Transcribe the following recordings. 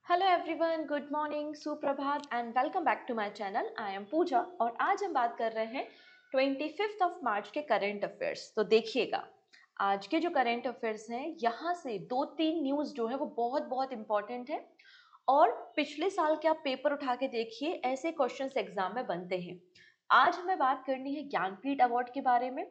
Hello everyone, good morning, सुप्रभात and welcome back to my channel. I am Pooja और आज हम बात कर रहे हैं 25 ऑफ मार्च के करंट अफेयर्स। तो देखिएगा, आज के जो करंट अफेयर्स हैं यहाँ से दो तीन न्यूज़ जो है वो बहुत बहुत इंपॉर्टेंट है। और पिछले साल के आप पेपर उठा के देखिए, ऐसे क्वेश्चंस एग्जाम में बनते हैं। आज हमें बात करनी है ज्ञानपीठ अवार्ड के बारे में।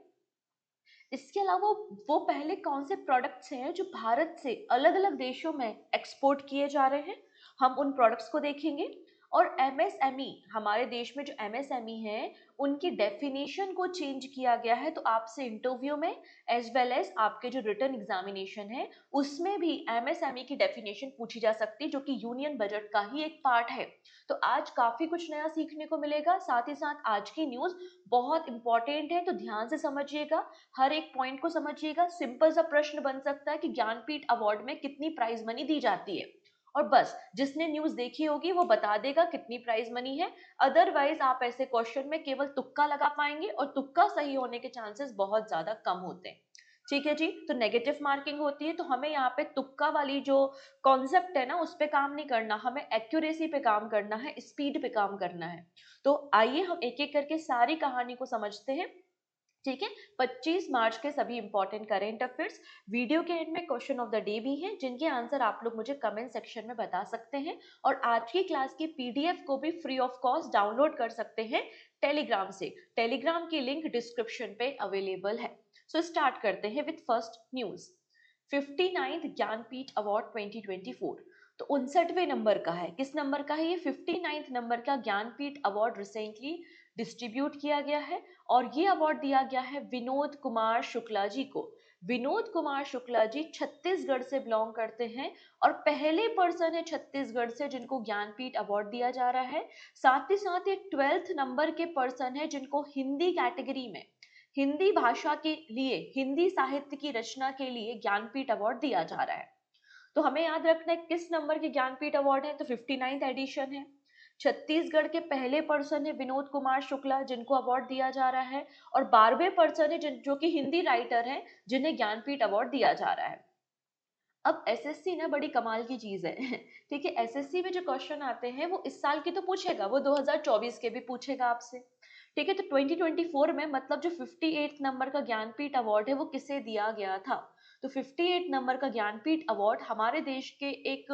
इसके अलावा वो पहले कौन से प्रोडक्ट्स हैं जो भारत से अलग अलग देशों में एक्सपोर्ट किए जा रहे हैं, हम उन प्रोडक्ट्स को देखेंगे। और एमएसएमई, हमारे देश में जो एमएसएमई है उनकी डेफिनेशन को चेंज किया गया है। तो आपसे इंटरव्यू में एज वेल एज आपके जो रिटर्न एग्जामिनेशन है उसमें भी एमएसएमई की डेफिनेशन पूछी जा सकती है, जो कि यूनियन बजट का ही एक पार्ट है। तो आज काफी कुछ नया सीखने को मिलेगा। साथ ही साथ आज की न्यूज बहुत इंपॉर्टेंट है, तो ध्यान से समझिएगा, हर एक पॉइंट को समझिएगा। सिंपल सा प्रश्न बन सकता है कि ज्ञानपीठ अवार्ड में कितनी प्राइज मनी दी जाती है, और बस जिसने न्यूज देखी होगी वो बता देगा कितनी प्राइज मनी है। अदरवाइज आप ऐसे क्वेश्चन में केवल तुक्का लगा पाएंगे और तुक्का सही होने के चांसेस बहुत ज्यादा कम होते हैं। ठीक है जी, तो नेगेटिव मार्किंग होती है। तो हमें यहाँ पे तुक्का वाली जो कॉन्सेप्ट है ना, उस पे काम नहीं करना, हमें एक्यूरेसी पे काम करना है, स्पीड पे काम करना है। तो आइए हम एक एक करके सारी कहानी को समझते हैं। ठीक है, 25 मार्च के सभी इंपॉर्टेंट करेंट अफेयर्स। वीडियो के एंड में क्वेश्चन ऑफ द डे भी हैं, जिनके आंसर आप लोग मुझे कमेंट सेक्शन में बता सकते हैं। और आज की क्लास की पीडीएफ को भी फ्री ऑफ कॉस्ट डाउनलोड कर सकते हैं टेलीग्राम से। टेलीग्राम की लिंक डिस्क्रिप्शन पे अवेलेबल है। सो स्टार्ट करते हैं with first news. 59th Jnanpith award 2024, तो 59वें नंबर का है। किस नंबर का है ये? 59th नंबर का ज्ञानपीठ अवार्ड रिसेंटली डिस्ट्रीब्यूट किया गया है। और ये अवार्ड दिया गया है विनोद कुमार शुक्ला जी को। विनोद कुमार शुक्ला जी छत्तीसगढ़ से बिलोंग करते हैं और पहले पर्सन है छत्तीसगढ़ से जिनको ज्ञानपीठ अवार्ड दिया जा रहा है। साथ ही साथ ये 12th नंबर के पर्सन है जिनको हिंदी कैटेगरी में, हिंदी भाषा के लिए, हिंदी साहित्य की रचना के लिए ज्ञानपीठ अवार्ड दिया जा रहा है। तो हमें याद रखना है किस नंबर के ज्ञानपीठ अवार्ड है, तो 59th एडिशन है। छत्तीसगढ़ के पहले पर्सन है विनोद कुमार शुक्ला जिनको अवार्ड दिया जा रहा है, और 12वें पर्सन है जो कि हिंदी राइटर हैं जिन्हें ज्ञानपीठ अवार्ड दिया जा रहा है। अब एसएससी ना बड़ी कमाल की चीज है ठीक है, एसएससी में जो क्वेश्चन आते हैं वो इस साल की तो पूछेगा, वो 2024 के भी पूछेगा आपसे। ठीक है, तो 2024 में मतलब जो 58 नंबर का ज्ञानपीठ अवार्ड है वो किसे दिया गया था? तो 58 नंबर का ज्ञानपीठ अवार्ड हमारे देश के एक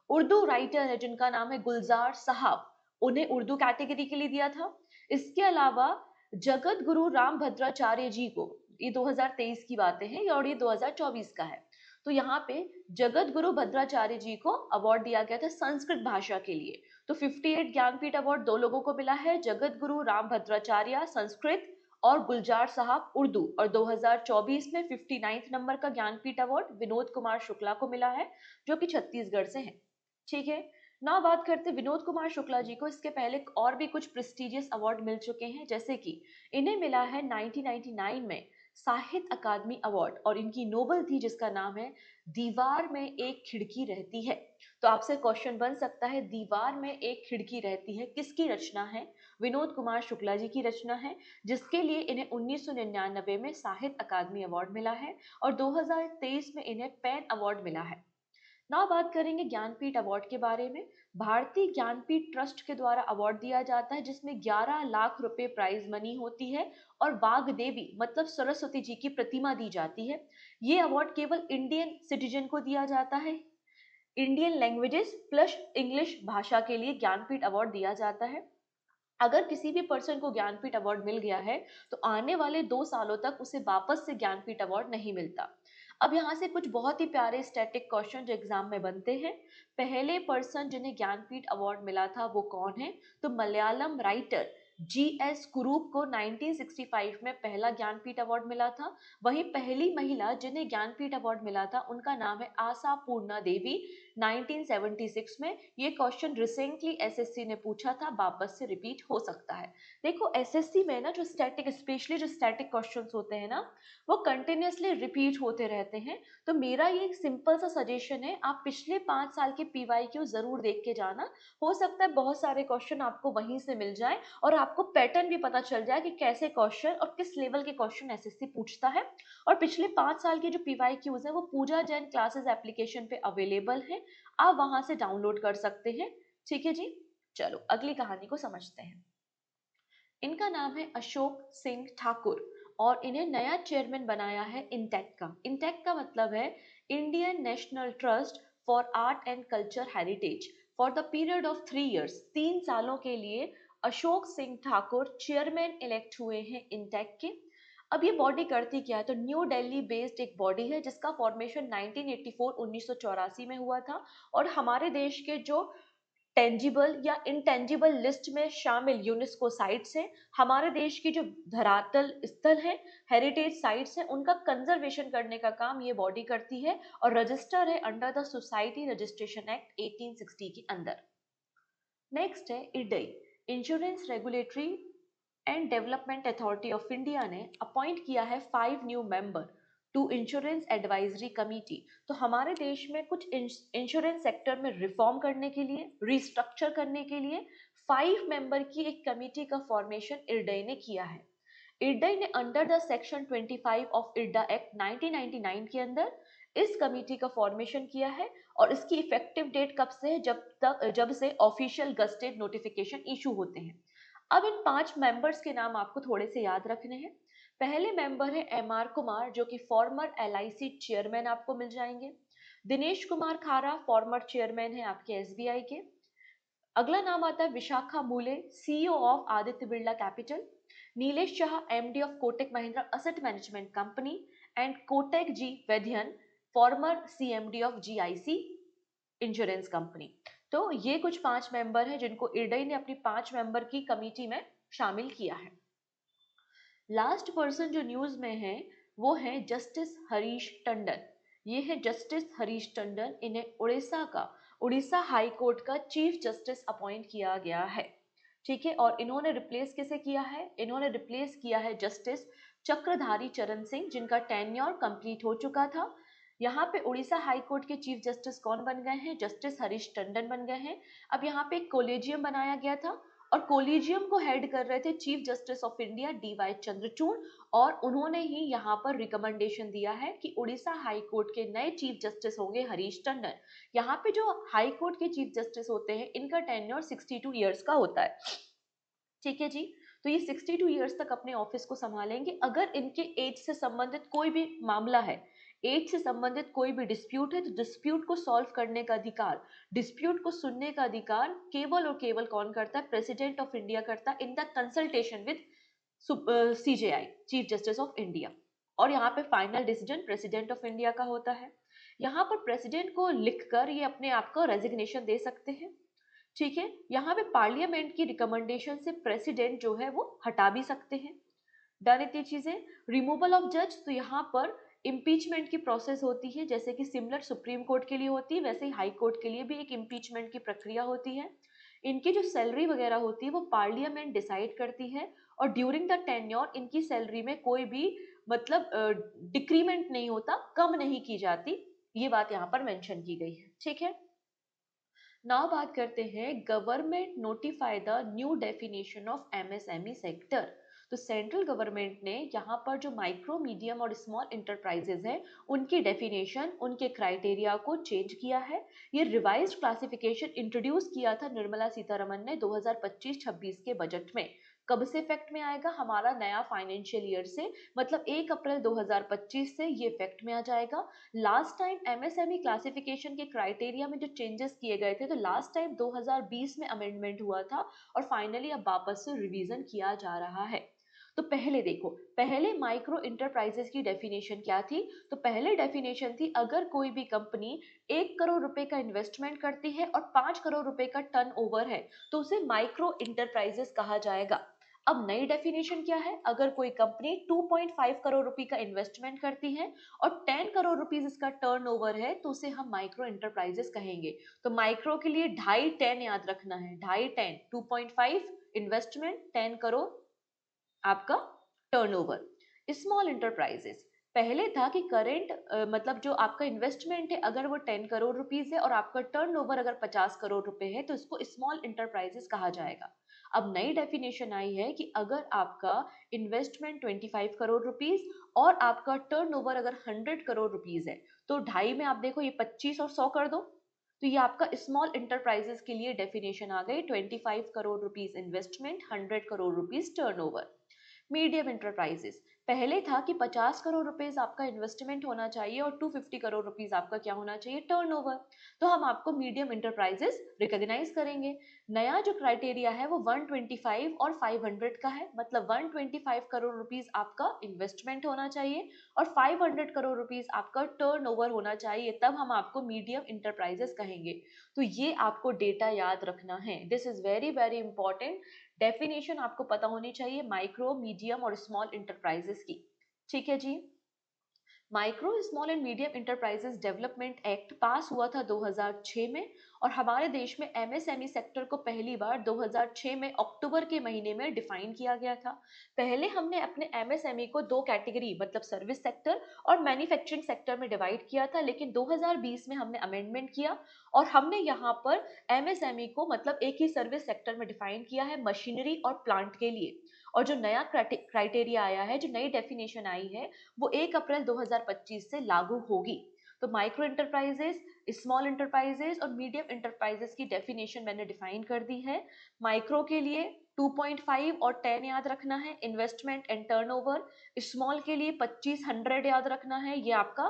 उर्दू राइटर है जिनका नाम है गुलजार साहब, उन्हें उर्दू कैटेगरी के लिए दिया था। इसके अलावा जगत गुरु राम भद्राचार्य जी को, ये 2023 की बातें हैं और ये 2024 का है। तो यहाँ पे जगत गुरु भद्राचार्य जी को अवार्ड दिया गया था संस्कृत भाषा के लिए। तो 58 ज्ञानपीठ अवार्ड दो लोगों को मिला है, जगत गुरु राम भद्राचार्य संस्कृत और गुलजार साहब उर्दू। और 2024 में 59th नंबर का ज्ञानपीठ अवार्ड विनोद कुमार शुक्ला को मिला है जो कि छत्तीसगढ़ से हैं। ठीक है, ना बात करते विनोद कुमार शुक्ला जी को, इसके पहले और भी कुछ प्रेस्टिजियस अवार्ड मिल चुके हैं, जैसे कि इन्हें मिला है 1999 में साहित्य अकादमी अवार्ड, और इनकी नोबल थी जिसका नाम है दीवार में एक खिड़की रहती है। तो आपसे क्वेश्चन बन सकता है, दीवार में एक खिड़की रहती है किसकी रचना है? विनोद कुमार शुक्ला जी की रचना है, जिसके लिए इन्हें 1999 में साहित्य अकादमी अवार्ड मिला है और 2023 में इन्हें पेन अवार्ड मिला है। ना बात करेंगे ज्ञानपीठ अवार्ड के बारे में। भारतीय ज्ञानपीठ ट्रस्ट के द्वारा अवार्ड दिया जाता है जिसमें 11 लाख रुपए प्राइज मनी होती है और वाग देवी मतलब सरस्वती जी की प्रतिमा दी जाती है। ये अवार्ड केवल इंडियन सिटीजन को दिया जाता है। इंडियन लैंग्वेजेस प्लस इंग्लिश भाषा के लिए ज्ञानपीठ अवार्ड दिया जाता है। अगर किसी भी पर्सन को ज्ञानपीठ अवार्ड मिल गया है तो आने वाले 2 सालों तक उसे वापस से ज्ञानपीठ अवार्ड नहीं मिलता। अब यहाँ से कुछ बहुत ही प्यारे स्टैटिक क्वेश्चन जो एग्जाम में बनते हैं। पहले पर्सन जिन्हें ज्ञानपीठ अवार्ड मिला था वो कौन है? तो मलयालम राइटर जीएस कुरूप को 1965 में पहला ज्ञानपीठ अवार्ड मिला था। वहीं पहली महिला जिन्हें ज्ञानपीठ अवार्ड मिला था उनका नाम है आशा पूर्णा देवी, 1976 में। ये क्वेश्चन रिसेंटली एसएससी ने पूछा था, वापस से रिपीट हो सकता है। देखो एसएससी में ना जो स्टैटिक, स्पेशली जो स्टैटिक क्वेश्चंस होते हैं ना, वो कंटिन्यूअसली रिपीट होते रहते हैं। तो मेरा ये एक सिंपल सा सजेशन है, आप पिछले 5 साल के पीवाईक्यू जरूर देख के जाना। हो सकता है बहुत सारे क्वेश्चन आपको वहीं से मिल जाए और आपको पैटर्न भी पता चल जाए कि कैसे क्वेश्चन और किस लेवल के क्वेश्चन एसएससी पूछता है। और पिछले 5 साल के जो पीवाईक्यूज है वो पूजा जैन क्लासेस एप्लीकेशन पे अवेलेबल है, आप वहां से डाउनलोड कर सकते हैं। ठीक है जी, चलो अगली कहानी को समझते हैं। इनका नाम है अशोक सिंह ठाकुर और इन्हें नया चेयरमैन बनाया है इंटेक का। इंटेक का मतलब है Indian national trust for art and culture heritage for the period of 3 years. 3 सालों के लिए अशोक सिंह ठाकुर चेयरमैन इलेक्ट हुए हैं इंटेक के। अब ये बॉडी करती क्या है, तो न्यू दिल्ली बेस्ड एक बॉडी है जिसका फॉर्मेशन 1984 में हुआ था और हमारे देश के जो टेंजिबल या इंटेंजिबल लिस्ट में शामिल यूनेस्को साइट्स हैं, हमारे देश की जो धरातल स्थल है, हेरिटेज साइट्स हैं, उनका कंजर्वेशन करने का काम ये बॉडी करती है और रजिस्टर है under the society registration act 1860 के अंदर। नेक्स्ट है IRDAI, insurance regulatory and development authority of India ने अपॉइंट किया है 5 new member to insurance advisory committee. तो हमारे देश में कुछ इंश्योरेंस सेक्टर में रिफॉर्म करने के लिए, रिस्ट्रक्चर करने के लिए 5 मेंबर की एक कमिटी का फॉर्मेशन इरडई ने किया है। इरडई ने under the section 25 of IRDA act 1999 के अंदर इस कमिटी का फॉर्मेशन किया है और इसकी इफेक्टिव डेट कब से है, जब से ऑफिशियल गस्टेड नोटिफिकेशन इशू होते हैं। अब इन 5 मेंबर्स के नाम आपको थोड़े से याद रखने हैं। पहले मेंबर है एमआर कुमार जो कि फॉर्मर एलआईसी चेयरमैन आपको मिल जाएंगे। दिनेश कुमार खारा फॉर्मर चेयरमैन है आपके एसबीआई के। अगला नाम आता है Vishakha Mule, CEO of Aditya Birla Capital. Nilesh Shah MD of Kotak Mahindra Asset Management Company and Kotak G Vaidyan former CMD of GIC insurance company. तो ये कुछ 5 मेंबर हैं जिनको इरडई ने अपनी 5 मेंबर की कमेटी में शामिल किया है। लास्ट पर्सन जो न्यूज में है वो है जस्टिस हरीश टंडन। ये है जस्टिस हरीश टंडन, इन्हें उड़ीसा हाई कोर्ट का चीफ जस्टिस अपॉइंट किया गया है। ठीक है, और इन्होंने रिप्लेस किसे किया है, इन्होंने रिप्लेस किया है जस्टिस चक्रधारी चरण सिंह जिनका टेन्योर कंप्लीट हो चुका था। यहाँ पे उड़ीसा हाई कोर्ट के चीफ जस्टिस कौन बन गए हैं, जस्टिस हरीश टंडन बन गए हैं। अब यहाँ पे एक कोलेजियम बनाया गया था और कोलिजियम को हेड कर रहे थे Chief Justice of India D Y Chandrachud और उन्होंने ही यहाँ पर रिकमेंडेशन दिया है कि उड़ीसा हाई कोर्ट के नए चीफ जस्टिस होंगे हरीश टंडन। यहाँ पे जो हाई कोर्ट के चीफ जस्टिस होते हैं इनका टेन्योर 62 ईयर्स का होता है। ठीक है जी, तो ये 62 ईयर्स तक अपने ऑफिस को संभालेंगे। अगर इनके एज से संबंधित कोई भी मामला है, एज से संबंधित कोई भी डिस्प्यूट है, तो डिस्प्यूट को सॉल्व करने का अधिकार, डिस्प्यूट को सुनने का अधिकार केवल और केवल कौन करता है, प्रेसिडेंट ऑफ इंडिया करता है in the consultation with CJI chief Justice of India. और यहाँ पे final decision president of India का होता है। यहाँ पर प्रेसिडेंट को लिखकर ये अपने आप को रेजिग्नेशन दे सकते हैं। ठीक है, यहाँ पे पार्लियामेंट की रिकमेंडेशन से प्रेसिडेंट जो है वो हटा भी सकते हैं। डन इतनी चीजें। रिमूवल ऑफ जज, तो यहाँ पर इम्पीचमेंट की प्रोसेस होती है, जैसे कि सिमिलर सुप्रीम कोर्ट के लिए होती है वैसे ही हाई कोर्ट के लिए भी एक इम्पीचमेंट की प्रक्रिया होती है। इनकी जो सैलरी वगैरह होती है वो पार्लियामेंट डिसाइड करती है और ड्यूरिंग द टेन्योर इनकी सैलरी में कोई भी मतलब डिक्रीमेंट नहीं होता, कम नहीं की जाती। ये बात यहाँ पर मेंशन की गई है। ठीक है, नाउ बात करते हैं government notify the new definition of MSME sector. तो सेंट्रल गवर्नमेंट ने यहाँ पर जो माइक्रो मीडियम और स्मॉल इंटरप्राइजेज हैं उनकी डेफिनेशन, उनके क्राइटेरिया को चेंज किया है। ये रिवाइज्ड क्लासिफिकेशन इंट्रोड्यूस किया था निर्मला सीतारमन ने 2025-26 के बजट में। कब से इफेक्ट में आएगा, हमारा नया फाइनेंशियल ईयर से, मतलब 1 अप्रैल 2025 से ये इफेक्ट में आ जाएगा। लास्ट टाइम एमएसएमई क्लासिफिकेशन के क्राइटेरिया में जो चेंजेस किए गए थे, तो लास्ट टाइम 2020 में अमेंडमेंट हुआ था और फाइनली अब वापस से रिवीजन किया जा रहा है। तो पहले देखो, पहले माइक्रो इंटरप्राइजेस की डेफिनेशन क्या थी, तो पहले डेफिनेशन थी अगर कोई भी कंपनी 1 करोड़ रुपए का इन्वेस्टमेंट करती है और 5 करोड़ रुपए का टर्नओवर है तो उसे माइक्रो इंटरप्राइजेस कहा जाएगा। अब नई डेफिनेशन क्या है, अगर कोई कंपनी 2.5 करोड़ रुपए का इन्वेस्टमेंट करती है और 10 करोड़ रुपीस इसका टर्नओवर है तो उसे हम माइक्रो इंटरप्राइजेस कहेंगे। तो माइक्रो के लिए 2.5-10 याद रखना है, 2.5-10, 2.5 इन्वेस्टमेंट, 10 करोड़ आपका टर्नओवर। स्मॉल इंटरप्राइजेस, पहले था कि करेंट मतलब जो आपका इन्वेस्टमेंट है अगर वो 10 करोड़ रुपीस है और आपका टर्नओवर अगर 50 करोड़ रुपए है तो इसको स्मॉल इंटरप्राइजेस कहा जाएगा। अब नई डेफिनेशन आई है कि अगर आपका इन्वेस्टमेंट 25 करोड़ रुपीस और आपका टर्नओवर अगर 100 करोड़ रुपीस है, तो ढाई में आप देखो ये 25 और 100 कर दो, तो ये आपका स्मॉल इंटरप्राइजेस के लिए डेफिनेशन आ गई। 25 crore rupees investment, 100 crore rupees turnover. Medium enterprises, पहले था कि 50 करोड़ रुपीस आपका इन्वेस्टमेंट होना चाहिए और 250 करोड़ रुपीस आपका क्या होना चाहिए, टर्नओवर। तो हम आपको मीडियम इंटरप्राइजेस रिकॉग्नाइज करेंगे। नया जो क्राइटेरिया है वो 125 और 500 का है, मतलब 125 करोड़ रुपीस आपका इन्वेस्टमेंट होना चाहिए और 500 करोड़ रुपीस आपका टर्नओवर होना चाहिए, तब हम आपको मीडियम इंटरप्राइजेस कहेंगे। तो ये आपको डेटा याद रखना है, this is very very important. Definition आपको पता होनी चाहिए माइक्रो, मीडियम और स्मॉल इंटरप्राइजेस की। ठीक है जी। Micro, small and medium enterprises development act pass हुआ था 2006 में, और हमारे देश में एमएसएमई सेक्टर को पहली बार 2006 में अक्टूबर के महीने में डिफाइन किया गया था। पहले हमने अपने एमएसएमई को दो कैटेगरी, मतलब सर्विस सेक्टर और मैन्युफैक्चरिंग सेक्टर में डिवाइड किया था, लेकिन 2020 में हमने अमेंडमेंट किया और हमने यहाँ पर एमएसएमई को मतलब एक ही सर्विस सेक्टर में डिफाइन किया है, मशीनरी और प्लांट के लिए। और जो नया क्राइटेरिया आया है, जो नई डेफिनेशन आई है, वो 1 अप्रैल 2025 से लागू होगी। तो माइक्रो इंटरप्राइजेस, स्मॉल इंटरप्राइजेस और मीडियम इंटरप्राइजेस की डेफिनेशन मैंने डिफाइन कर दी है। माइक्रो के लिए 2.5 और 10 याद रखना है, इन्वेस्टमेंट एंड टर्नओवर। स्मॉल के लिए 25, 100 याद रखना है, ये आपका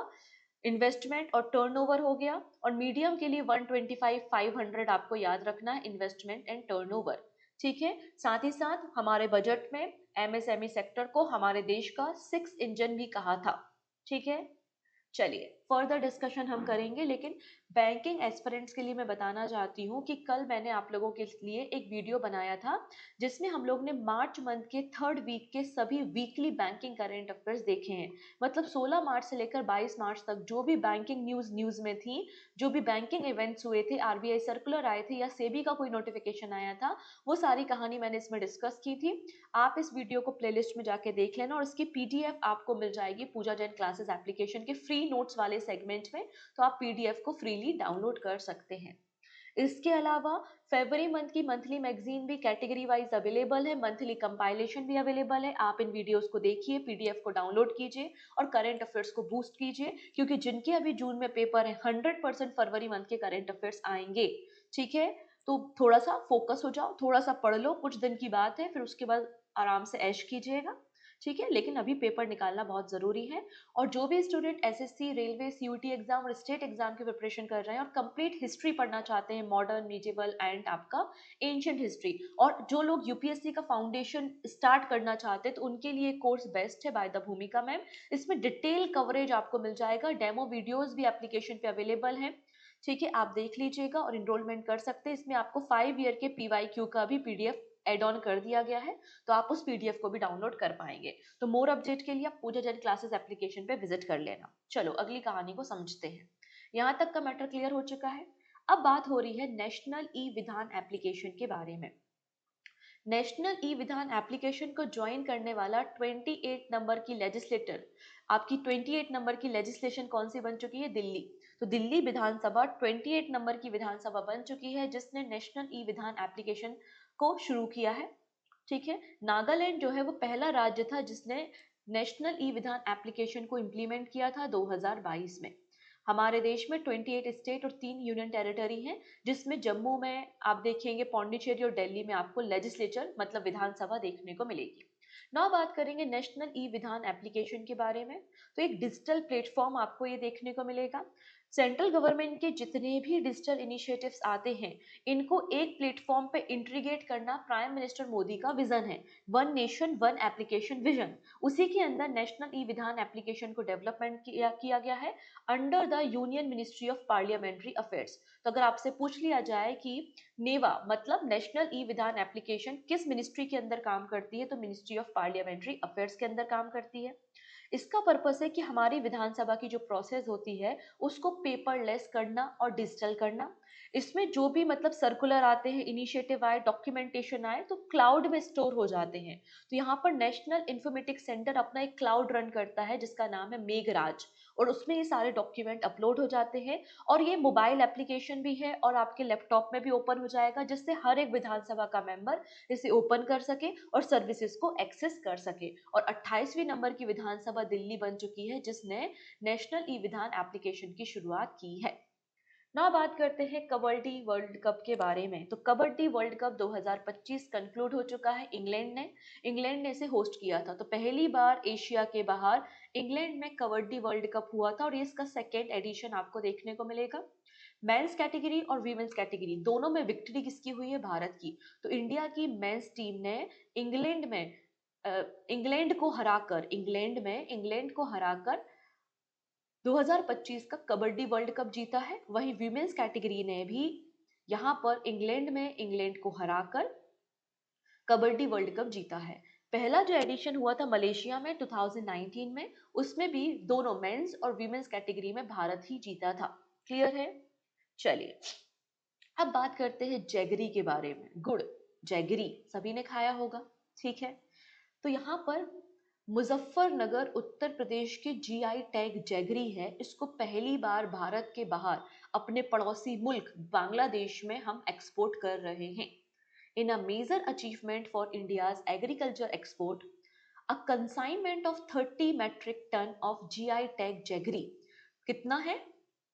इन्वेस्टमेंट और टर्नओवर हो गया। और मीडियम के लिए 125, 500 आपको याद रखना है, इन्वेस्टमेंट एंड टर्नओवर। ठीक है। साथ ही साथ हमारे बजट में एमएसएमई सेक्टर को हमारे देश का 6 इंजन भी कहा था। ठीक है। चलिए फर्दर डिस्कशन हम करेंगे, लेकिन बैंकिंग एस्पिरेंट्स के लिए मैं बताना चाहती हूँ कि कल मैंने आप लोगों के लिए एक वीडियो बनाया था जिसमें हम लोग ने मार्च मंथ के 3rd वीक के सभी वीकली बैंकिंग करंट अफेयर्स देखे हैं। मतलब 16 मार्च से लेकर 22 मार्च तक जो भी बैंकिंग न्यूज में थी, जो भी बैंकिंग इवेंट्स हुए थे, आरबीआई सर्कुलर आए थे या सेबी का कोई नोटिफिकेशन आया था, वो सारी कहानी मैंने इसमें डिस्कस की थी। आप इस वीडियो को प्लेलिस्ट में जाके देख लेना और इसकी पीडीएफ आपको मिल जाएगी पूजा जैन क्लासेस एप्लीकेशन के फ्री नोट्स वाले सेगमेंट में, तो आप पीडीएफ को फ्रीली डाउनलोड कर सकते हैं। इसके अलावा फरवरी मंथ की मंथली मैगजीन भी कैटेगरी वाइज अवेलेबल है, मंथली कंपाइलेशन भी अवेलेबल है। आप इन वीडियोस को देखिए, पीडीएफ को डाउनलोड कीजिए और करंट अफेयर्स को बूस्ट कीजिए, क्योंकि जिनके अभी जून में पेपर है 100% फरवरी मंथ के करंट अफेयर्स आएंगे। ठीक है। तो थोड़ा सा फोकस हो जाओ, थोड़ा सा पढ़ लो, कुछ दिन की बात है, फिर उसके बाद आराम से ऐश कीजिएगा। ठीक है। लेकिन अभी पेपर निकालना बहुत जरूरी है। और जो भी student SSC, railway, CUET exam और स्टेट एग्जाम की प्रिपरेशन कर रहे हैं और कंप्लीट हिस्ट्री पढ़ना चाहते हैं, मॉडर्न, मीडिएवल एंड आपका एंशिएंट हिस्ट्री, और जो लोग यूपीएससी का फाउंडेशन स्टार्ट करना चाहते हैं, तो उनके लिए कोर्स बेस्ट है बाय द भूमिका मैम। इसमें डिटेल कवरेज आपको मिल जाएगा, डेमो वीडियोज भी एप्लीकेशन पे अवेलेबल है। ठीक है। आप देख लीजिएगा और इनरोलमेंट कर सकते हैं। इसमें आपको 5 ईयर के पीवाईक्यू का भी पीडीएफ एड ऑन कर दिया गया है, तो आप उस पीडीएफ को भी डाउनलोड कर पाएंगे। तो मोर अपडेट के लिए आप पूजा जैन क्लासेस एप्लीकेशन पे विजिट कर लेना। चलो अगली कहानी को समझते हैं। यहाँ तक का मैटर क्लियर हो चुका है। अब बात हो रही है नेशनल ई विधान एप्लीकेशन के बारे में। नेशनल ई विधान एप्लीकेशन को ज्वाइन करने वाला 28 नंबर की लेजिस्लेटर, आपकी 28 नंबर की लेजिस्लेशन कौन सी बन चुकी है, दिल्ली। तो दिल्ली विधानसभा 28 नंबर की विधानसभा बन चुकी है जिसने नेशनल ई विधान एप्लीकेशन को शुरू किया है। ठीक है। नागालैंड जो है वो पहला राज्य था जिसने नेशनल ई विधान एप्लीकेशन को इम्प्लीमेंट किया था 2022 में। हमारे देश में 28 स्टेट और 3 यूनियन टेरिटरी हैं, जिसमें जम्मू में आप देखेंगे, पौंडीचेरी और दिल्ली में आपको लेजिस्लेचर मतलब विधानसभा देखने को मिलेगी। ना बात करेंगे नेशनल ई विधान एप्लीकेशन के बारे में, तो एक डिजिटल प्लेटफॉर्म आपको ये देखने को मिलेगा। सेंट्रल गवर्नमेंट के जितने भी डिजिटल इनिशिएटिव्स आते हैं, इनको एक प्लेटफॉर्म पे इंटीग्रेट करना प्राइम मिनिस्टर मोदी का विजन है, one nation one application vision. उसी के अंदर नेशनल ई विधान एप्लीकेशन को डेवलपमेंट किया गया है under the union ministry of parliamentary affairs. तो अगर आपसे पूछ लिया जाए कि नेवा मतलब नेशनल ई विधान एप्लीकेशन किस मिनिस्ट्री के अंदर काम करती है, तो मिनिस्ट्री ऑफ पार्लियामेंट्री अफेयर्स के अंदर काम करती है। इसका पर्पस है कि हमारी विधानसभा की जो प्रोसेस होती है उसको पेपरलेस करना और डिजिटल करना। इसमें जो भी मतलब सर्कुलर आते हैं, इनिशिएटिव आए, डॉक्यूमेंटेशन आए, तो क्लाउड में स्टोर हो जाते हैं। तो यहाँ पर नेशनल इंफॉर्मेटिक्स सेंटर अपना एक क्लाउड रन करता है जिसका नाम है मेघराज, और उसमें ये सारे डॉक्यूमेंट अपलोड हो जाते हैं और ये मोबाइल एप्लीकेशन भी है और आपके लैपटॉप में भी ओपन हो जाएगा, जिससे हर एक विधानसभा का मेंबर इसे ओपन कर सके और सर्विसेज को एक्सेस कर सके। और 28वीं नंबर की विधानसभा दिल्ली बन चुकी है जिसने नेशनल ई विधान एप्लीकेशन की शुरुआत की है। ना बात करते हैं कबड्डी वर्ल्ड कप के बारे में। तो कबड्डी वर्ल्ड कप 2025 कंक्लूड हो चुका है। इंग्लैंड ने इसे होस्ट किया था। तो पहली बार एशिया के बाहर इंग्लैंड में कबड्डी वर्ल्ड कप हुआ था और ये इसका सेकेंड एडिशन आपको देखने को मिलेगा। मेंस कैटेगरी और वीमेंस कैटेगरी दोनों में विक्ट्री किसकी हुई है? भारत की। तो इंडिया की मेंस टीम ने इंग्लैंड में इंग्लैंड को हराकर 2025 का कबड्डी वर्ल्ड कप जीता है। वहीं वीमेंस कैटेगरी ने भी यहाँ पर इंग्लैंड को हराकर कबड्डी वर्ल्ड कप जीता है। पहला जो एडिशन हुआ था मलेशिया में 2019 में, उसमें भी दोनों मेंस और वीमेंस कैटेगरी में भारत ही जीता था। क्लियर है? चलिए अब बात करते हैं जैगरी के बारे में। गुड़, जैगरी सभी ने खाया होगा, ठीक है। तो यहाँ पर मुजफ्फरनगर उत्तर प्रदेश की जीआई टैग जैगरी है। इसको पहली बार भारत के बाहर अपने पड़ोसी मुल्क बांग्लादेश में हम एक्सपोर्ट कर रहे हैं। In a major achievement for India's agriculture export, a consignment of 30 metric tonne of GI tag jaggery. कितना है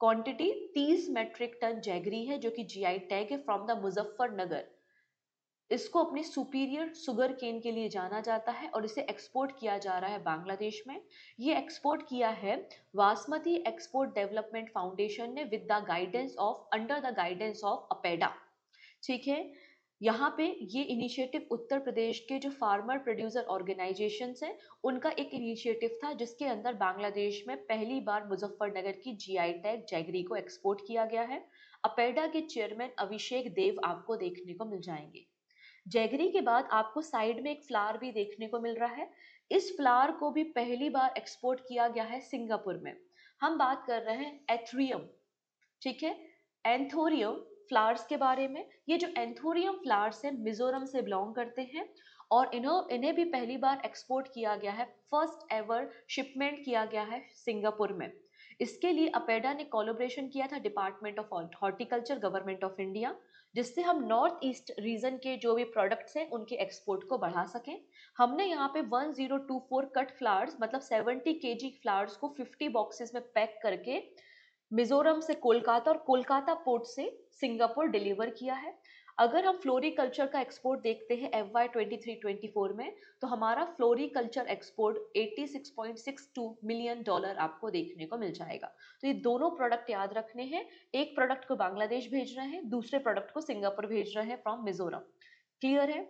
क्वांटिटी? 30 मेट्रिक टन जैगरी है जो कि जीआई टैग है फ्रॉम द मुजफ्फरनगर। इसको अपने सुपीरियर शुगर केन के लिए जाना जाता है और इसे एक्सपोर्ट किया जा रहा है बांग्लादेश में। ये एक्सपोर्ट किया है बासमती एक्सपोर्ट डेवलपमेंट फाउंडेशन ने with the guidance of under the guidance of APEDA, ठीक है। यहाँ पे ये इनिशिएटिव उत्तर प्रदेश के जो फार्मर प्रोड्यूसर ऑर्गेनाइजेशन हैं उनका एक इनिशिएटिव था जिसके अंदर बांग्लादेश में पहली बार मुजफ्फरनगर की जीआई टैग जैगरी को एक्सपोर्ट किया गया है। अपेडा के चेयरमैन अभिषेक देव आपको देखने को मिल जाएंगे। जैगरी के बाद आपको साइड में एक फ्लावर भी देखने को मिल रहा है। इस फ्लावर को भी पहली बार एक्सपोर्ट किया गया है सिंगापुर में। हम बात कर रहे हैं एथरियम, ठीक है, एंथोरियम फ्लावर्स के बारे में। ये जो एंथोरियम फ्लावर्स है मिजोरम से बिलोंग करते हैं और इन्हें भी पहली बार एक्सपोर्ट किया गया है। फर्स्ट एवर शिपमेंट किया गया है सिंगापुर में। इसके लिए अपेडा ने कोलैबोरेशन किया था department of horticulture government of India, जिससे हम नॉर्थ ईस्ट रीजन के जो भी प्रोडक्ट्स हैं उनके एक्सपोर्ट को बढ़ा सकें। हमने यहाँ पे 1024 कट फ्लावर्स मतलब 70 केजी फ्लावर्स को 50 बॉक्सेस में पैक करके मिजोरम से कोलकाता और कोलकाता पोर्ट से सिंगापुर डिलीवर किया है। अगर हम फ्लोरिकल्चर का एक्सपोर्ट देखते हैं FY23-24 में, तो हमारा फ्लोरिकल्चर एक्सपोर्ट $86.62 मिलियन आपको देखने को मिल जाएगा। तो ये दोनों प्रोडक्ट याद रखने हैं। एक प्रोडक्ट को बांग्लादेश भेज रहे हैं, दूसरे प्रोडक्ट को सिंगापुर भेज रहे हैं फ्रॉम मिजोरम। क्लियर है?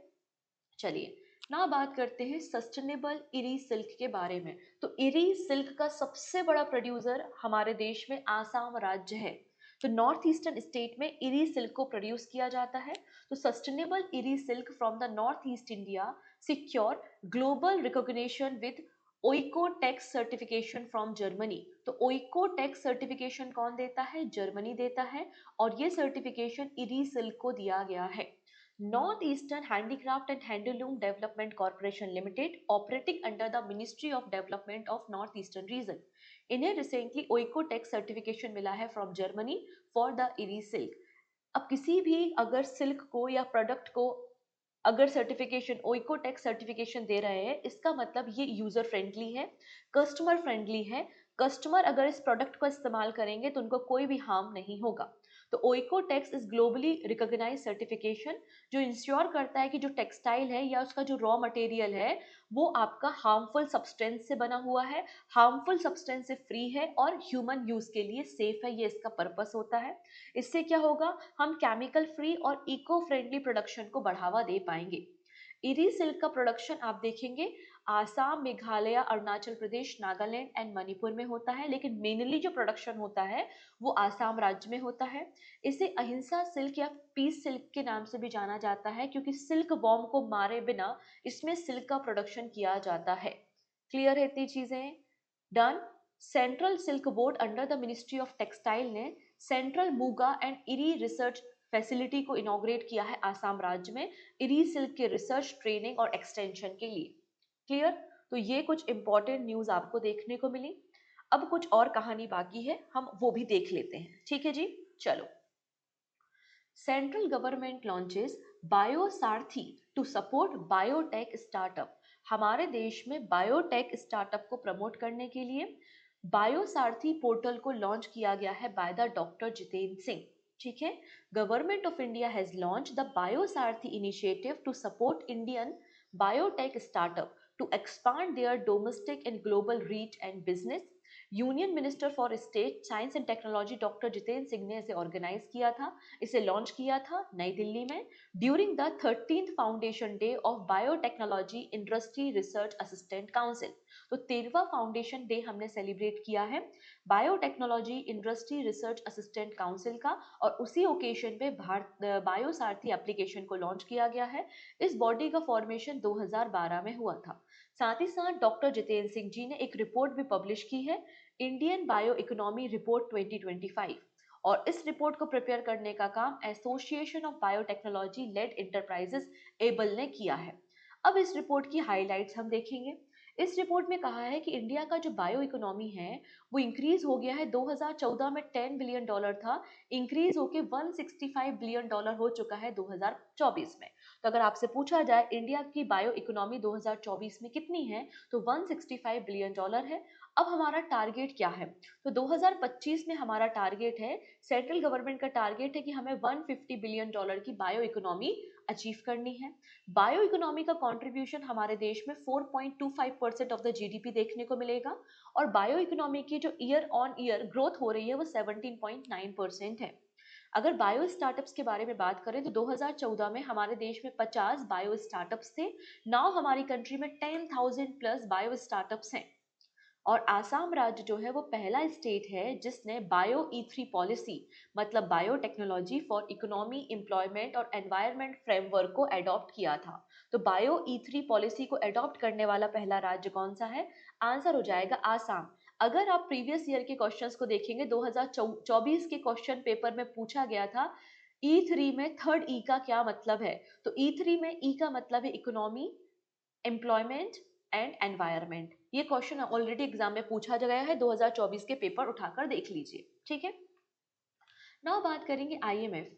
चलिए ना बात करते हैं सस्टेनेबल इरी सिल्क के बारे में। तो इरी सिल्क का सबसे बड़ा प्रोड्यूसर हमारे देश में आसाम राज्य है। तो नॉर्थ ईस्टर्न स्टेट में इरी सिल्क को प्रोड्यूस किया जाता है। तो sustainable eri silk from the north east India secure global recognition with Oeko-Tex certification from Germany. तो ओइकोटेक्स सर्टिफिकेशन कौन देता है? जर्मनी देता है और ये सर्टिफिकेशन इरी सिल्क को दिया गया है। North Eastern Handicraft and Handloom Development Corporation Limited, operating under the Ministry of Development of North Eastern Region. इन्हें रिसेंटली ओइकोटेक्स सर्टिफिकेशन मिला है from Germany for the eri silk. अब किसी भी अगर सिल्क को या प्रोडक्ट को अगर सर्टिफिकेशन ओइकोटेक्स सर्टिफिकेशन दे रहे हैं, इसका मतलब ये यूजर फ्रेंडली है, कस्टमर फ्रेंडली है। कस्टमर अगर इस प्रोडक्ट को इस्तेमाल करेंगे तो उनको कोई भी हार्म नहीं होगा। तो ओइकोटेक्स इज ग्लोबली रिकॉग्नाइज सर्टिफिकेशन जो इंश्योर करता है कि जो टेक्सटाइल है या उसका जो रॉ मटेरियल है वो आपका हार्मफुल सब्सटेंस से बना हुआ है, हार्मफुल सब्सटेंस से फ्री है और ह्यूमन यूज के लिए सेफ है। ये इसका पर्पस होता है। इससे क्या होगा? हम केमिकल फ्री और इको फ्रेंडली प्रोडक्शन को बढ़ावा दे पाएंगे। इरी सिल्क का प्रोडक्शन आप देखेंगे आसाम, मेघालय, अरुणाचल प्रदेश, नागालैंड एंड मणिपुर में होता है, लेकिन मेनली जो प्रोडक्शन होता है वो आसाम राज्य में होता है। इसे अहिंसा सिल्क या पीस सिल्क के नाम से भी जाना जाता है क्योंकि सिल्क वॉर्म को मारे बिना इसमें सिल्क का प्रोडक्शन किया जाता है। क्लियर है इतनी चीजें? Done. Central silk board under the ministry of textile ने central Muga and eri research facility को इनॉग्रेट किया है आसाम राज्य में इरी सिल्क के रिसर्च, ट्रेनिंग और एक्सटेंशन के लिए। क्लियर? तो ये कुछ इंपॉर्टेंट न्यूज आपको देखने को मिली। अब कुछ और कहानी बाकी है, हम वो भी देख लेते हैं। ठीक है जी, चलो। Central government launches BioSaarthi to support biotech startup. हमारे देश में बायोटेक स्टार्टअप को प्रमोट करने के लिए बायोसारथी पोर्टल को लॉन्च किया गया है by the doctor Jitendra Singh. ठीक है, government of India has launch the BioSaarthi initiative to support Indian biotech startup to expand their domestic and global reach and business. Union minister for state science and technology doctor Jitendra Singh ने इसे organise किया था, इसे launch किया था नई दिल्ली में during the 13th foundation day of biotechnology industry research assistant council. तो 13वां फाउंडेशन डे हमने सेलिब्रेट किया है biotechnology industry research assistant council का, और उसी ओकेजन पे भारत बायोसारथी एप्लीकेशन को लॉन्च किया गया है। इस बॉडी का फॉर्मेशन 2012 में हुआ था। साथ ही साथ डॉक्टर जितेंद्र सिंह जी ने एक रिपोर्ट भी पब्लिश की है, इंडियन बायो इकोनॉमी रिपोर्ट 2025, और इस रिपोर्ट को प्रिपेयर करने का काम Association of Biotechnology Led Enterprises ABLE ने किया है। अब इस रिपोर्ट की हाइलाइट्स हम देखेंगे। इस रिपोर्ट में कहा है कि इंडिया का जो बायो इकोनॉमी है वो इंक्रीज हो गया है। 2014 में $10 बिलियन था, इंक्रीज होके $165 बिलियन हो चुका है 2024 में। तो अगर आपसे पूछा जाए इंडिया की बायो इकोनॉमी 2024 में कितनी है, तो $165 बिलियन है। अब हमारा टारगेट क्या है, तो 2025 में हमारा टारगेट है, सेंट्रल गवर्नमेंट का टारगेट है कि हमें $150 बिलियन की बायो इकोनॉमी अचीव करनी है। बायो इकोनॉमी का कंट्रीब्यूशन हमारे देश में 4.25% ऑफ द जीडीपी देखने को मिलेगा, और बायो इकोनॉमी की जो ईयर ऑन ईयर ग्रोथ हो रही है वो 17.9% है। अगर बायो स्टार्टअप्स के बारे में बात करें तो 2014 में हमारे देश में 50 बायो स्टार्टअप्स थे। नाउ हमारी कंट्री में 10,000 प्लस बायो स्टार्टअप्स हैं। और आसाम राज्य जो है वो पहला स्टेट है जिसने बायो E3 पॉलिसी, मतलब बायोटेक्नोलॉजी फॉर इकोनॉमी, एम्प्लॉयमेंट और एनवायरनमेंट फ्रेमवर्क को अडॉप्ट किया था। तो बायो E3 पॉलिसी को अडॉप्ट करने वाला पहला राज्य कौन सा है, आंसर हो जाएगा आसाम। अगर आप प्रीवियस ईयर के क्वेश्चंस को देखेंगे, 2024 के क्वेश्चन पेपर में पूछा गया था E3 में थर्ड ई का क्या मतलब है, तो E3 में ई का मतलब है इकोनॉमी, एम्प्लॉयमेंट एंड एनवायरनमेंट। ये क्वेश्चन ऑलरेडी एग्जाम में पूछा गया है, 2024 के पेपर उठाकर देख लीजिए। ठीक है, नाउ बात करेंगे आईएमएफ।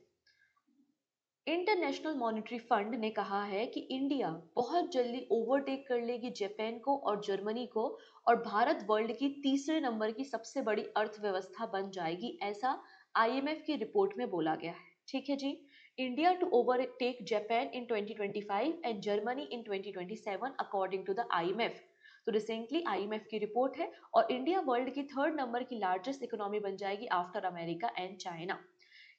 इंटरनेशनल मॉनेटरी फंड ने कहा है कि इंडिया बहुत जल्दी ओवरटेक कर लेगी जापान को और जर्मनी को, और भारत वर्ल्ड की तीसरे नंबर की सबसे बड़ी अर्थव्यवस्था बन जाएगी, ऐसा आईएमएफ की रिपोर्ट में बोला गया है। ठीक है जी, India to overtake Japan in 2025 and Germany in 2027 according to the IMF. तो रिसेंटली आईएमएफ की रिपोर्ट है, और इंडिया वर्ल्ड की थर्ड नंबर की लार्जेस्ट इकोनॉमी बन जाएगी आफ्टर अमेरिका एंड चाइना।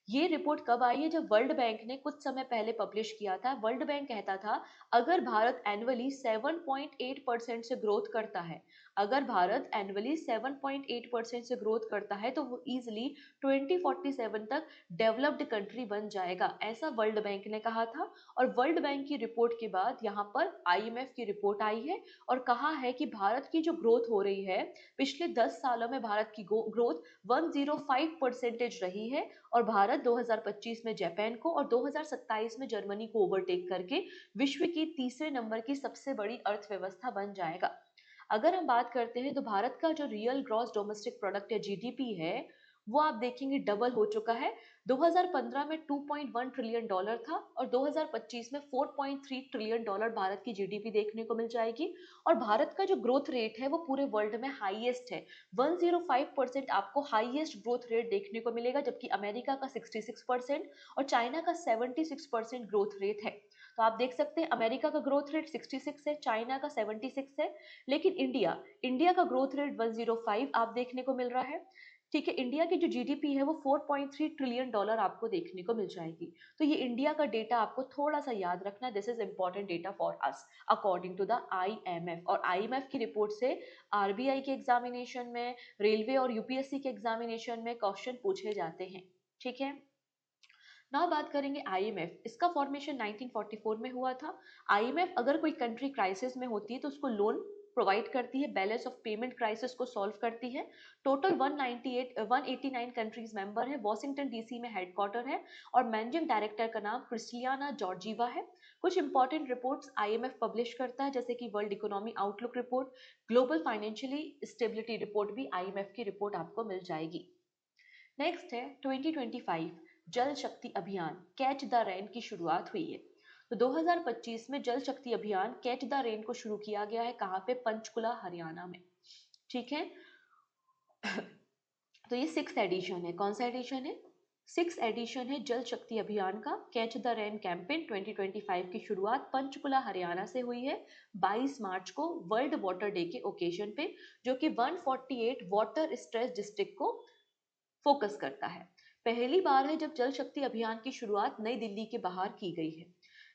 ये रिपोर्ट कब आई है, जब वर्ल्ड बैंक ने कुछ समय पहले पब्लिश किया था। वर्ल्ड बैंक कहता था अगर भारत एनुअली 7.8% से ग्रोथ करता है, अगर भारत एनुअली 7.8% से ग्रोथ करता है तो वो इजिली 2047 तक डेवलप्ड कंट्री बन जाएगा, ऐसा वर्ल्ड बैंक ने कहा था। और वर्ल्ड बैंक की रिपोर्ट के बाद यहाँ पर आईएमएफ की रिपोर्ट आई है, और कहा है कि भारत की जो ग्रोथ हो रही है, पिछले 10 सालों में भारत की ग्रोथ 105% रही है, और भारत 2025 में जापान को और 2027 में जर्मनी को ओवरटेक करके विश्व की तीसरे नंबर की सबसे बड़ी अर्थव्यवस्था बन जाएगा। अगर हम बात करते हैं तो भारत का जो रियल ग्रॉस डोमेस्टिक प्रोडक्ट या जीडीपी है वो आप देखेंगे डबल हो चुका है। 2015 में $2.1 ट्रिलियन था, और 2025 में $4.3 ट्रिलियन भारत की जीडीपी देखने को मिल जाएगी। और भारत का जो ग्रोथ रेट है वो पूरे वर्ल्ड में हाईएस्ट है, 105% आपको हाईएस्ट ग्रोथ रेट देखने को मिलेगा, जबकि अमेरिका का 66% और चाइना का 76% ग्रोथ रेट है। तो आप देख सकते हैं अमेरिका का ग्रोथ रेट 66 है, चाइना का 76 है, लेकिन इंडिया का ग्रोथ रेट 105 आप देखने को मिल रहा है। ठीक है, इंडिया की जो जीडीपी है वो $4.3 ट्रिलियन आपको देखने को मिल जाएगी। तो ये इंडिया का डेटा आपको थोड़ा सा याद रखना, this is important data for us according to the IMF. और आईएमएफ की रिपोर्ट से आरबीआई के एग्जामिनेशन में, रेलवे और यूपीएससी के एग्जामिनेशन में क्वेश्चन पूछे जाते हैं। ठीक है, नाउ बात करेंगे आईएमएफ। इसका फॉर्मेशन 1944 में हुआ था। आईएमएफ अगर कोई कंट्री क्राइसिस में होती है तो उसको लोन प्रोवाइड करती है, बैलेंस ऑफ पेमेंट क्राइसिस को सॉल्व करती है। टोटल 189 कंट्रीज मेंबर है, वॉशिंगटन डीसी में हेडक्वार्टर है, और मैनेजिंग डायरेक्टर का नाम क्रिस्टियाना जॉर्जीवा है। कुछ इंपॉर्टेंट रिपोर्ट्स आईएमएफ पब्लिश करता है, जैसे कि world economy outlook report, global financially stability report भी आईएमएफ की रिपोर्ट आपको मिल जाएगी। नेक्स्ट है 2025 जल शक्ति अभियान कैच द रेन की शुरुआत हुई है। तो 2025 में जल शक्ति अभियान कैच द रेन को शुरू किया गया है। कहाँ पे? पंचकुला हरियाणा में। ठीक है। तो ये 6th एडिशन है। कौन सा एडिशन है? 6th एडिशन है जल शक्ति अभियान का। कैच द रेन कैंपेन 2025 की शुरुआत पंचकुला हरियाणा से हुई है 22 मार्च को वर्ल्ड वाटर डे के ओकेजन पे, जो कि 148 वाटर स्ट्रेस डिस्ट्रिक्ट को फोकस करता है। पहली बार है जब जल शक्ति अभियान की शुरुआत नई दिल्ली के बाहर की गई है।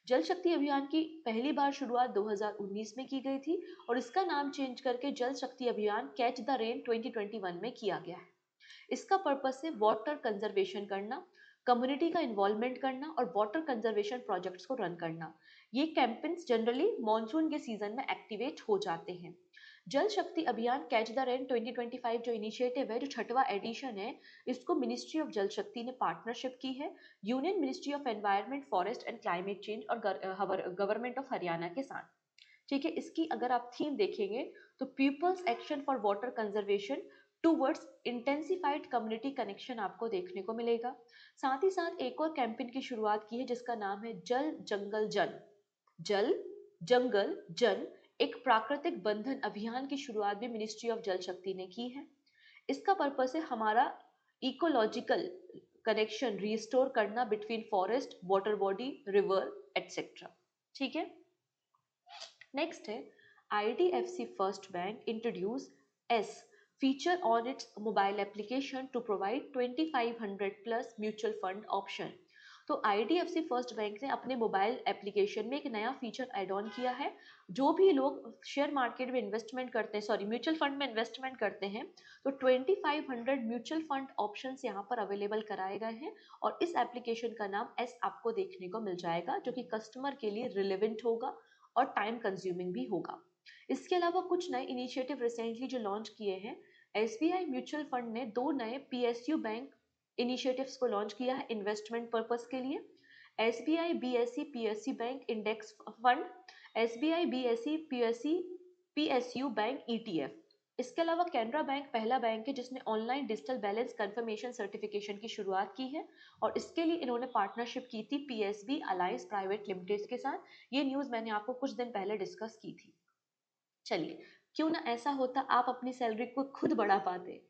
जल शक्ति अभियान की पहली बार शुरुआत 2019 में की गई थी और इसका नाम चेंज करके जल शक्ति अभियान कैच द रेन 2021 में किया गया है। इसका पर्पस है वाटर कंजर्वेशन करना, कम्युनिटी का इन्वॉल्वमेंट करना और वाटर कंजर्वेशन प्रोजेक्ट्स को रन करना। ये कैंपेन्स जनरली मॉनसून के सीजन में एक्टिवेट हो जाते हैं। जल शक्ति अभियान कैच द रेन 2025 जो इनिशिएटिव है, जो 6वां एडिशन है, इसको मिनिस्ट्री ऑफ जल शक्ति ने पार्टनरशिप की है union ministry of environment, forest and climate change और गवर्नमेंट ऑफ हरियाणा के साथ। ठीक है। इसकी अगर आप थीम देखेंगे तो people's action for water conservation towards intensified community connection आपको देखने को मिलेगा। साथ ही साथ एक और कैंपेन की शुरुआत की है जिसका नाम है जल जंगल जन। जल जंगल जन एक प्राकृतिक बंधन अभियान की शुरुआत भी मिनिस्ट्री ऑफ जल शक्ति ने की है। इसका पर्पस है हमारा इकोलॉजिकल कनेक्शन रिस्टोर करना between forest, water body, river etcetera. ठीक है। नेक्स्ट है IDFC First Bank introduces feature on its mobile application to provide 2500 plus mutual fund option. तो IDFC फर्स्ट बैंक ने अपने मोबाइल एप्लीकेशन में एक नया फीचर ऐड ऑन किया है। जो भी लोग शेयर मार्केट में इन्वेस्टमेंट करते हैं, सॉरी म्यूचुअल फंड में इन्वेस्टमेंट करते हैं, तो 2500 म्यूचुअल फंड ऑप्शंस यहाँ पर अवेलेबल कराए गए हैं और इस एप्लीकेशन का नाम एस आपको देखने को मिल जाएगा, जो कि कस्टमर के लिए रिलेवेंट होगा और टाइम कंज्यूमिंग भी होगा। इसके अलावा कुछ नए इनिशिएटिव रिसेंटली जो लॉन्च किए हैं, SBI म्यूचुअल फंड ने 2 नए PSU बैंक इनिशिएटिव्स को लॉन्च किया है इन्वेस्टमेंट पर्पस के लिए। SBI BSE PSU bank index fund, SBI BSE PSU bank ETF। इसके अलावा कैनरा बैंक पहला बैंक है जिसने online digital balance confirmation certification की शुरुआत की है और इसके लिए इन्होंने पार्टनरशिप की थी PSB अलायंस प्राइवेट लिमिटेड के साथ। ये न्यूज़ मैंने आपको कुछ दिन पहले डिस्कस की थी। चलिए, क्यों ना ऐसा होता आप अपनी सैलरी को खुद बढ़ा पाते।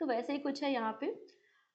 तो वैसे ही कुछ है यहाँ पे।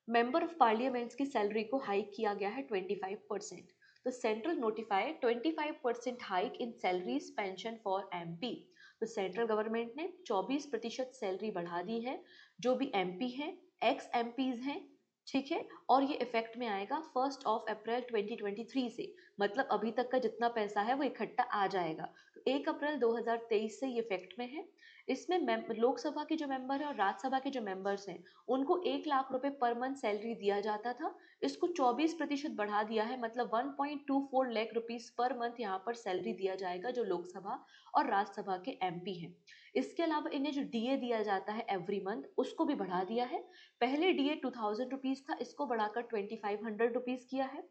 मेंबर ऑफ पार्लियामेंट्स की सैलरी को हाइक किया गया है 25%। तो central notify 25% hike in salaries pension for MP। तो सेंट्रल गवर्नमेंट ने 24% सैलरी बढ़ा दी है जो भी MP हैं, एक्स MPs हैं। ठीक है। और ये इफेक्ट में आएगा 1 अप्रैल 2023 से, मतलब अभी तक का जितना पैसा है वो इकट्ठा आ जाएगा। तो 1 अप्रैल 2023 से ये इफेक्ट में है। इसमें लोकसभा के जो मेंबर है और राज्यसभा के जो मेंबर्स हैं उनको 1 लाख रुपए पर मंथ सैलरी दिया जाता था। इसको 24% बढ़ा दिया है, मतलब 1.24 लाख रुपीस पर मंथ यहाँ पर सैलरी दिया जाएगा जो लोकसभा और राज्यसभा के MP हैं। इसके अलावा इन्हें जो DA दिया जाता है एवरी मंथ उसको भी बढ़ा दिया है। पहले DA 2000 रुपीज था, इसको बढ़ाकर 2500 रुपीज किया है।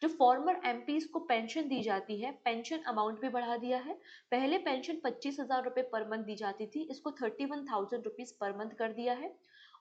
जो फॉर्मर MPs को पेंशन दी जाती है, पेंशन अमाउंट भी बढ़ा दिया है। पहले पेंशन 25,000 रुपए पर मंथ दी जाती थी, इसको 31,000 रुपीज पर मंथ कर दिया है।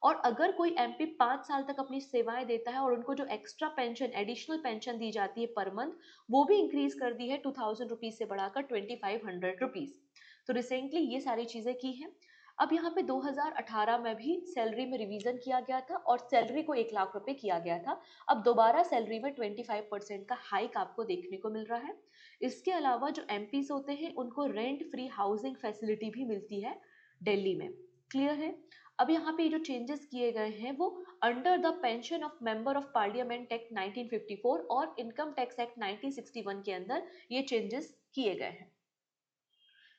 और अगर कोई MP 5 साल तक अपनी सेवाएं देता है और उनको जो एक्स्ट्रा पेंशन, एडिशनल पेंशन दी जाती है पर मंथ, वो भी इंक्रीज कर दी है 2000 रुपीज से बढ़ाकर 2500 रुपीज। तो रिसेंटली ये सारी चीजें की हैं। अब यहाँ पे 2018 में भी सैलरी में रिवीजन किया गया था और सैलरी को 1 लाख रुपए किया गया था। अब दोबारा सैलरी में 25% का हाइक आपको देखने को मिल रहा है। इसके अलावा जो MPs होते हैं उनको रेंट फ्री हाउसिंग फैसिलिटी भी मिलती है दिल्ली में। क्लियर है। अब यहाँ पे जो चेंजेस किए गए हैं वो under the pension of member of parliament act 1954 और इनकम टैक्स एक्ट 1961 के अंदर ये चेंजेस किए गए हैं।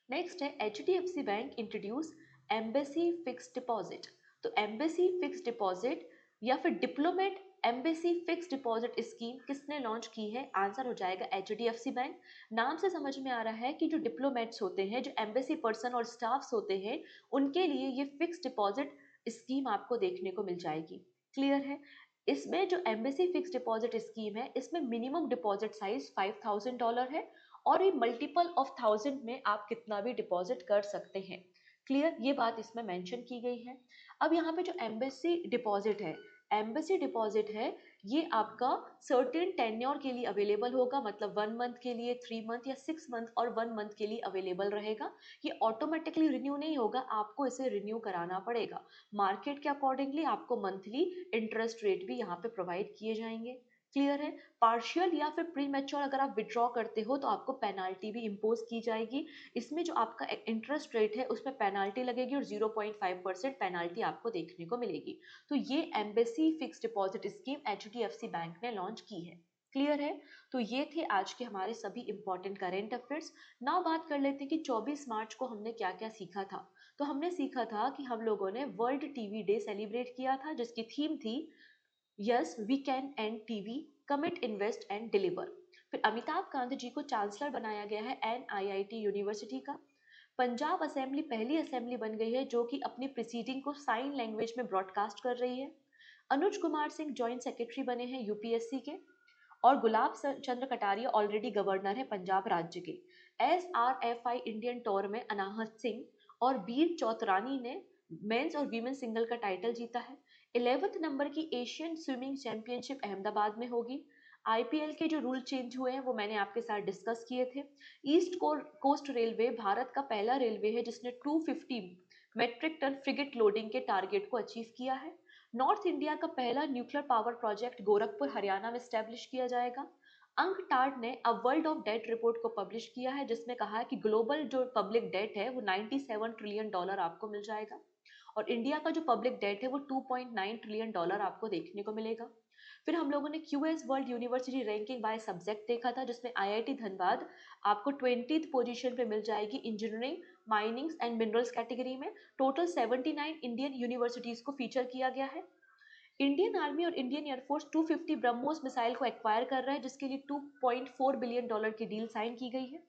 नेक्स्ट है HDFC bank introduce embassy fix deposit. तो एम्बेसी फिक्स डिपॉजिट या फिर diplomat embassy fix deposit scheme किसने लॉन्च की है? आंसर हो जाएगा HDFC बैंक। नाम से समझ में आ रहा है कि जो डिप्लोमेट्स होते हैं, जो एम्बेसी पर्सन और स्टाफ्स होते हैं, उनके लिए ये फिक्स डिपॉजिट स्कीम आपको देखने को मिल जाएगी। क्लियर है। इसमें जो एम्बेसी फिक्स डिपॉजिट स्कीम है इसमें मिनिमम डिपॉजिट साइज $5,000 है और ये मल्टीपल ऑफ 1000 में आप कितना भी डिपॉजिट कर सकते हैं। क्लियर, ये बात इसमें मेंशन की गई है। अब यहाँ पे जो एम्बेसी डिपॉजिट है, एम्बेसी डिपॉजिट है, ये आपका सर्टेन टेन्योर के लिए अवेलेबल होगा, मतलब 1 मंथ के लिए, 3 मंथ या 6 मंथ और 1 मंथ के लिए अवेलेबल रहेगा। ये ऑटोमेटिकली रिन्यू नहीं होगा, आपको इसे रिन्यू कराना पड़ेगा। मार्केट के अकॉर्डिंगली आपको मंथली इंटरेस्ट रेट भी यहाँ पे प्रोवाइड किए जाएंगे। क्लियर है। पार्शियल या फिर प्री मैच्योर अगर आप विड्रॉ करते हो तो आपको पेनाल्टी भी इम्पोज की जाएगी। इसमें जो आपका इंटरेस्ट रेट है उसमें पेनाल्टी लगेगी और 0.5% पेनाल्टी आपको देखने को मिलेगी। तो ये embassy fix deposit scheme HDFC bank ने लॉन्च की है। क्लियर है। तो ये थे आज के हमारे सभी इंपॉर्टेंट करेंट अफेयर्स। नाउ बात कर लेते हैं कि 24 मार्च को हमने क्या क्या सीखा था। तो हमने सीखा था कि हम लोगों ने वर्ल्ड टीवी डे सेलिब्रेट किया था, जिसकी थीम थी yes we can and TV, commit invest and deliver. फिर अमिताभ कांत जी को चांसलर बनाया गया है एनआईआईटी यूनिवर्सिटी का। पंजाब असेंबली पहली असेंबली बन गई है जो कि अपनी प्रोसीडिंग को साइन लैंग्वेज में ब्रॉडकास्ट कर रही है। अनुज कुमार सिंह जॉइंट सेक्रेटरी बने हैं यूपीएससी के। और गुलाब चंद्र कटारिया ऑलरेडी गवर्नर है पंजाब राज्य के। SRFI इंडियन टूर में अनाहत सिंह और बीर चौतरानी ने मेंस और वीमेन सिंगल का टाइटल जीता है। 11th नंबर की एशियन स्विमिंग चैंपियनशिप अहमदाबाद में होगी। आईपीएल के जो रूल चेंज हुए हैं वो मैंने आपके साथ डिस्कस किए थे। ईस्ट कोस्ट रेलवे भारत का पहला रेलवे है जिसने 250 मेट्रिक टन फ्रिगेट लोडिंग के टारगेट को अचीव किया है। नॉर्थ इंडिया का पहला nuclear power project Gorakhpur Haryana में स्टैब्लिश किया जाएगा। अंकटाड ने a world of debt report को पब्लिश किया है जिसमें कहा है कि ग्लोबल जो पब्लिक डेट है वो $97 ट्रिलियन आपको मिल जाएगा। और इंडिया का जो पब्लिक डेट है वो $2.9 ट्रिलियन आपको देखने को मिलेगा। फिर हम लोगों ने QS world university ranking by subject देखा था जिसमें आईआईटी धनबाद आपको 20th पोजीशन पे मिल जाएगी engineering, minings and minerals category में। टोटल 79 इंडियन यूनिवर्सिटीज को फीचर किया गया है। इंडियन आर्मी और इंडियन एयरफोर्स 250 ब्रह्मोस मिसाइल को एक्वायर कर रहा है जिसके लिए $2.4 बिलियन की डील साइन की गई है।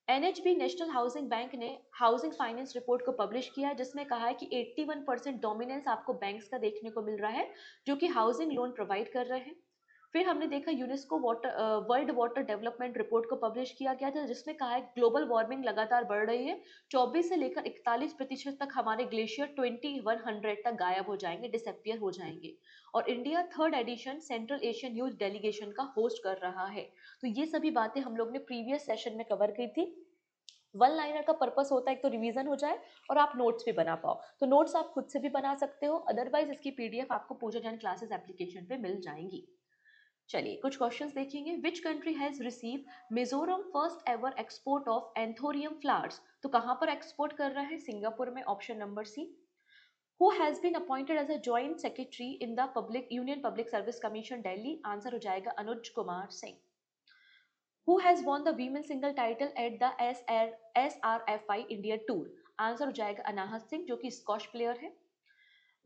एनएचबी नेशनल हाउसिंग बैंक ने हाउसिंग फाइनेंस रिपोर्ट को पब्लिश किया है जिसमें कहा है कि 81% डोमिनेंस आपको बैंक्स का देखने को मिल रहा है जो कि हाउसिंग लोन प्रोवाइड कर रहे हैं। फिर हमने देखा UNESCO world water development report को पब्लिश किया गया था जिसमें कहा है ग्लोबल वार्मिंग लगातार बढ़ रही है। 24 से लेकर 41% तक हमारे ग्लेशियर 2100 तक गायब हो जाएंगे, डिसअपियर हो जाएंगे। और India 3rd edition central Asian youth delegation का होस्ट कर रहा है। तो ये सभी बातें हम लोग ने प्रीवियस सेशन में कवर की थी। वन लाइनर का पर्पस होता है एक तो रिवीजन हो जाए और आप नोट्स भी बना पाओ। तो नोट्स आप खुद से भी बना सकते हो, अदरवाइज इसकी पीडीएफ आपको पूजा जैन क्लासेस एप्लीकेशन पे मिल जाएंगी। चलिए कुछ क्वेश्चंस देखेंगे। Which country has receive Mizoram first ever export of anthurium flowers. तो कहां पर एक्सपोर्ट कर रहा है? सिंगापुर में, option number C. Who has been appointed as a joint secretary in the public union public service commission Delhi? Answer हो जाएगा Anuj Kumar Singh. Who has won the women single title at the SRFI India Tour? Answer हो जाएगा अनाहत सिंह जो कि squash player है।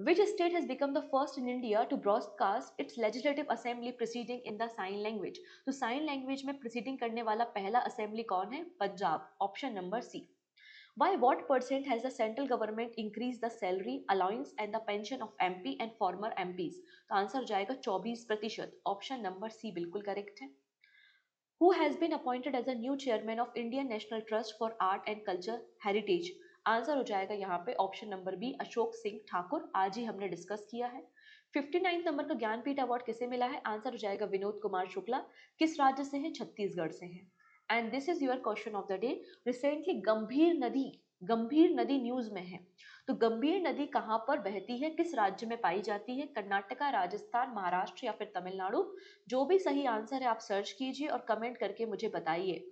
Which state has become the first in India to broadcast its legislative assembly proceeding in the sign language? तो sign language में proceeding करने वाला पहला असेंबली कौन है? Punjab, option number C. By what percent has the central government increased the salary, allowance and the pension of MP and former MPs? तो answer हो जाएगा 24%, ऑप्शन नंबर सी बिल्कुल करेक्ट है। Who has been appointed as a new chairman of Indian National Trust for Art and Culture Heritage? Answer हो जाएगा यहाँ पे option number B Ashok Singh Thakur, आज ही हमने डिस्कस किया है। 59 नंबर का ज्ञानपीठ अवार्ड किसे मिला है? आंसर हो जाएगा विनोद कुमार शुक्ला। किस राज्य से है? छत्तीसगढ़ से है। And this is your question of the day. Recently गंभीर नदी न्यूज में है। तो गंभीर नदी कहाँ पर बहती है, किस राज्य में पाई जाती है? कर्नाटका, राजस्थान, महाराष्ट्र या फिर तमिलनाडु? जो भी सही आंसर है आप सर्च कीजिए और कमेंट करके मुझे बताइए।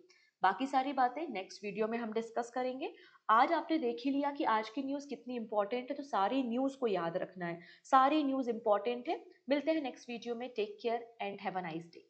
बाकी सारी बातें नेक्स्ट वीडियो में हम डिस्कस करेंगे। आज आपने देख ही लिया कि आज की न्यूज़ कितनी इंपॉर्टेंट है, तो सारी न्यूज़ को याद रखना है, सारी न्यूज़ इंपॉर्टेंट है। मिलते हैं नेक्स्ट वीडियो में। Take care and have a nice day.